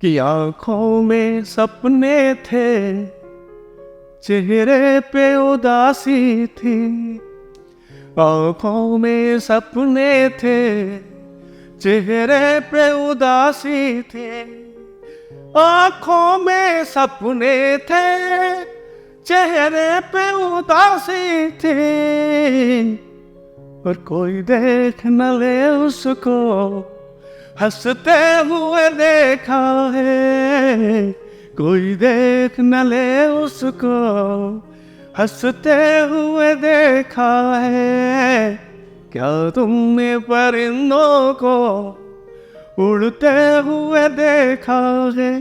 कि आंखों में सपने थे, चेहरे पे उदासी थी। आंखों में सपने थे, चेहरे पे उदासी थी। आंखों में सपने थे, चेहरे पे उदासी थी। और कोई देख न ले उसको, हंसते हुए देखा है। कोई देख न ले उसको, हंसते हुए देखा है। क्या तुमने परिंदों को उड़ते हुए देखा है?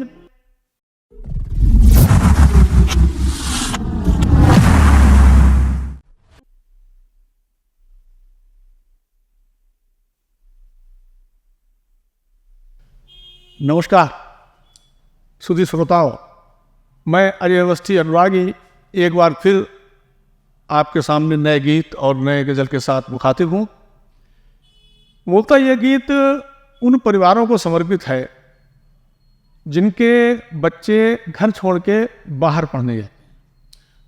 नमस्कार सुधी श्रोताओं, मैं अजय अवस्थी अनुरागी एक बार फिर आपके सामने नए गीत और नए गज़ल के साथ मुखातिब हूँ। मूलतः यह गीत उन परिवारों को समर्पित है जिनके बच्चे घर छोड़ के बाहर पढ़ने जाते हैं,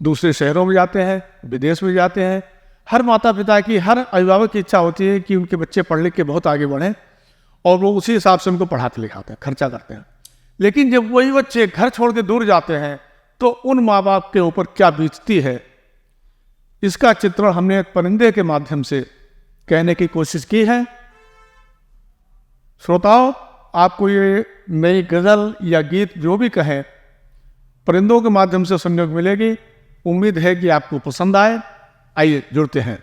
दूसरे शहरों में जाते हैं, विदेश में जाते हैं। हर माता पिता की, हर अभिभावक की इच्छा होती है कि उनके बच्चे पढ़ लिख के बहुत आगे बढ़ें और वो उसी हिसाब से उनको पढ़ाते लिखाते हैं, खर्चा करते हैं। लेकिन जब वही बच्चे घर छोड़ के दूर जाते हैं तो उन माँ बाप के ऊपर क्या बीतती है, इसका चित्रण हमने एक परिंदे के माध्यम से कहने की कोशिश की है। श्रोताओं, आपको ये नई गज़ल या गीत जो भी कहें, परिंदों के माध्यम से सुनने को मिलेगी। उम्मीद है कि आपको पसंद आए। आइए जुड़ते हैं।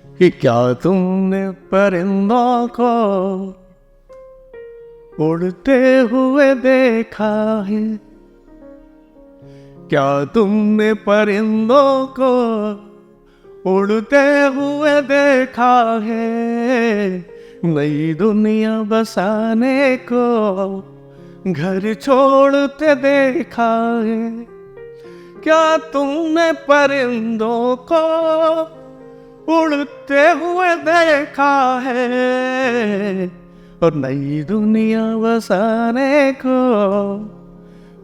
कि क्या तुमने परिंदों को उड़ते हुए देखा है? क्या तुमने परिंदों को उड़ते हुए देखा है? नई दुनिया बसाने को घर छोड़ते देखा है? क्या तुमने परिंदों को उड़ते हुए देखा है? और नई दुनिया बसाने को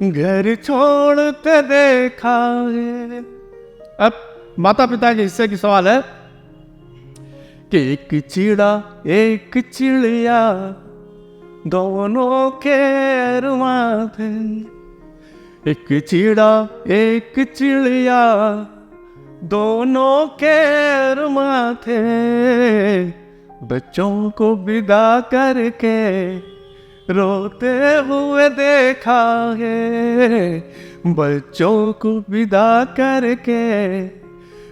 घर छोड़ते देखा है। अब माता पिता के हिस्से की सवाल है कि एक चिड़ा एक चिड़िया दोनों के अरमां थे। एक चिड़ा एक चिड़िया दोनों के अरमां थे। बच्चों को विदा करके रोते हुए देखा है। बच्चों को विदा करके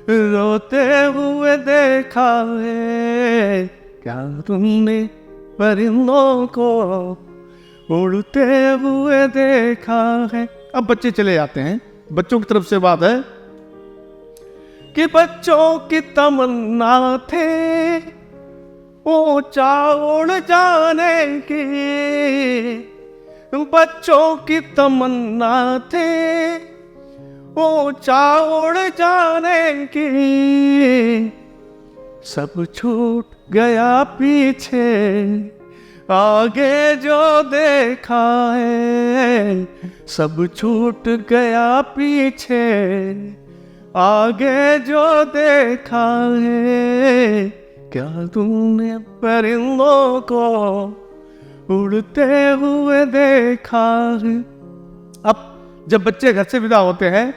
रोते हुए देखा है। क्या तुमने परिंदों को उड़ते हुए देखा है? अब बच्चे चले जाते हैं। बच्चों की तरफ से बात है कि बच्चों की तमन्ना थे ऊंचा उड़ जाने की। बच्चों की तमन्ना थे ऊंचा उड़ जाने की। सब छूट गया पीछे, आगे जो देखा है। सब छूट गया पीछे, आगे जो देखा है। क्या तुमने परिंदों को उड़ते हुए देखा है? अब जब बच्चे घर से विदा होते हैं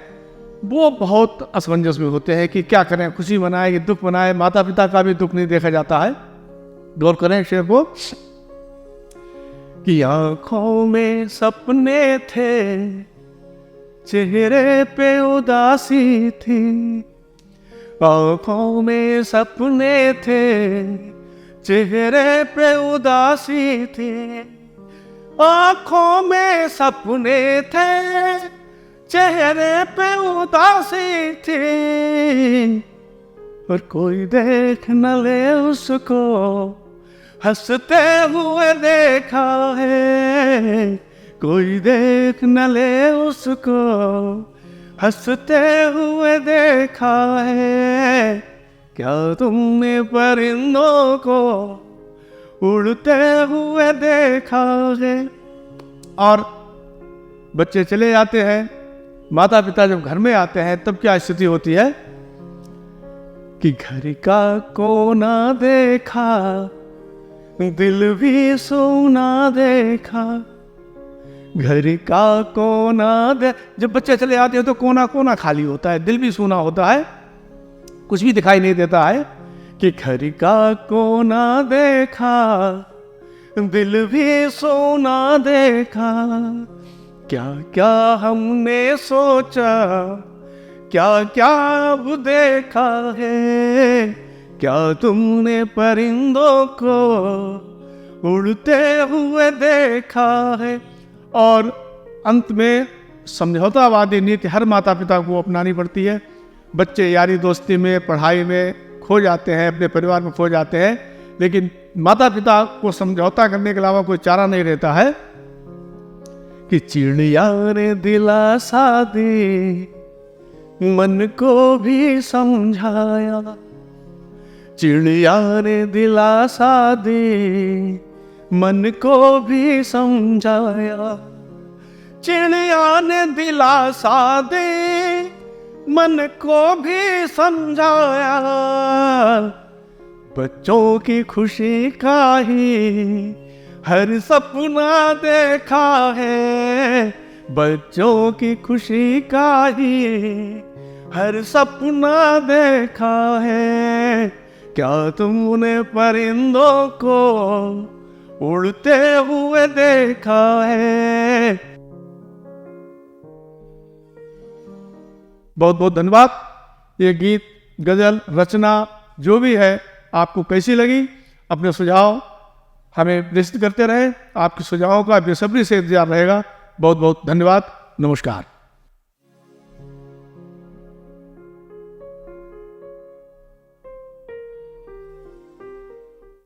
वो बहुत असमंजस में होते हैं कि क्या करें, खुशी मनाए कि दुख मनाए। माता पिता का भी दुख नहीं देखा जाता है। गौर करें शेर को कि आंखों में सपने थे, चेहरे पे उदासी थी। आंखों में सपने थे, चेहरे पे उदासी थी। आंखों में सपने थे, चेहरे पे उदासी थी। और कोई देख न ले उसको, हंसते हुए देखा है। कोई देख न ले उसको, हंसते हुए देखा है। क्या तुमने परिंदों को उड़ते हुए देखा है? और बच्चे चले जाते हैं, माता पिता जब घर में आते हैं तब क्या स्थिति होती है कि घर का कोना देखा, दिल भी सोना देखा, घर का कोना दे। जब बच्चे चले जाते हैं तो कोना कोना खाली होता है, दिल भी सूना होता है, कुछ भी दिखाई नहीं देता है कि घर का कोना देखा, दिल भी सोना देखा, क्या क्या हमने सोचा, क्या क्या अब देखा है, क्या तुमने परिंदों को उड़ते हुए देखा है। और अंत में समझौतावादी नीति हर माता पिता को अपनानी पड़ती है। बच्चे यारी दोस्ती में, पढ़ाई में खो जाते हैं, अपने परिवार में खो जाते हैं, लेकिन माता पिता को समझौता करने के अलावा कोई चारा नहीं रहता है कि चिड़िया ने दिलासा दे, मन को भी समझाया, चिड़िया ने दिलासा दे, मन को भी समझाया, चिड़िया ने दिलासा दे, मन को भी समझाया, बच्चों की खुशी का ही हर सपना देखा है, बच्चों की खुशी का ही हर सपना देखा है, क्या तुमने परिंदों को उड़ते हुए देखा है। बहुत बहुत धन्यवाद। ये गीत, गजल, रचना जो भी है आपको कैसी लगी, अपने सुझाव हमें प्रेषित करते रहे। आपके सुझावों का बेसब्री से इंतजार रहेगा। बहुत बहुत धन्यवाद। नमस्कार।